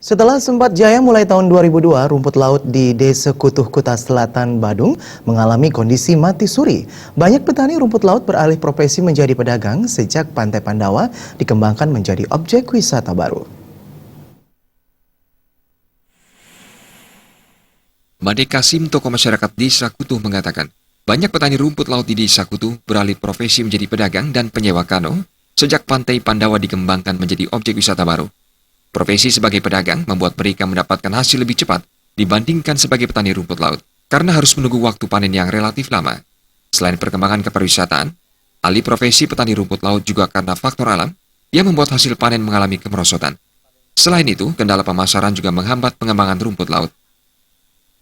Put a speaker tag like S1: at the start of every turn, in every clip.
S1: Setelah sempat jaya mulai tahun 2002, rumput laut di Desa Kutuh Kuta Selatan, Badung mengalami kondisi mati suri. Banyak petani rumput laut beralih profesi menjadi pedagang sejak Pantai Pandawa dikembangkan menjadi objek wisata baru.
S2: Made Kasim, tokoh masyarakat Desa Kutuh mengatakan, banyak petani rumput laut di Desa Kutuh beralih profesi menjadi pedagang dan penyewa kano sejak Pantai Pandawa dikembangkan menjadi objek wisata baru. Profesi sebagai pedagang membuat mereka mendapatkan hasil lebih cepat dibandingkan sebagai petani rumput laut, karena harus menunggu waktu panen yang relatif lama. Selain perkembangan kepariwisataan, alih profesi petani rumput laut juga karena faktor alam yang membuat hasil panen mengalami kemerosotan. Selain itu, kendala pemasaran juga menghambat pengembangan rumput laut.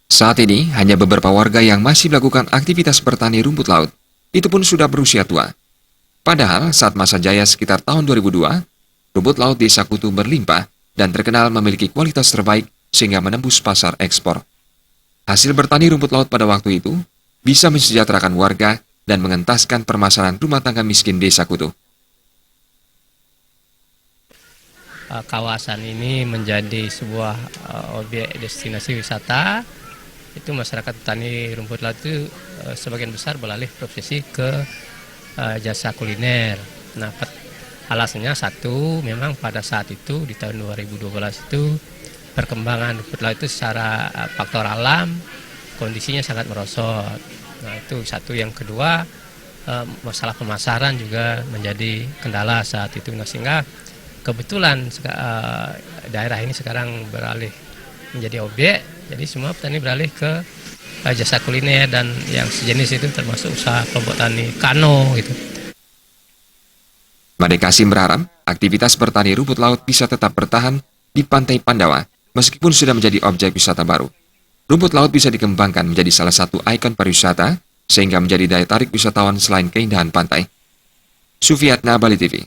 S2: Saat ini, hanya beberapa warga yang masih melakukan aktivitas bertani rumput laut. Itu pun sudah berusia tua. Padahal, saat masa jaya sekitar tahun 2002, rumput laut Desa Kutuh berlimpah dan terkenal memiliki kualitas terbaik sehingga menembus pasar ekspor. Hasil bertani rumput laut pada waktu itu bisa mensejahterakan warga dan mengentaskan permasalahan rumah tangga miskin Desa Kutuh.
S3: Kawasan ini menjadi sebuah objek destinasi wisata. Itu masyarakat petani rumput laut itu sebagian besar beralih profesi ke jasa kuliner. Nah, alasannya satu, memang pada saat itu di tahun 2012 itu perkembangan rumput laut itu secara faktor alam kondisinya sangat merosot. Nah, itu satu. Yang kedua, masalah pemasaran juga menjadi kendala saat itu. Nah, sehingga kebetulan daerah ini sekarang beralih menjadi objek, jadi semua petani beralih ke jasa kuliner dan yang sejenis itu termasuk usaha kelompok tani kano gitu.
S2: Made Kasim berharap aktivitas bertani rumput laut bisa tetap bertahan di Pantai Pandawa meskipun sudah menjadi objek wisata baru. Rumput laut bisa dikembangkan menjadi salah satu ikon pariwisata sehingga menjadi daya tarik wisatawan selain keindahan pantai. Sufiatna, Bali TV.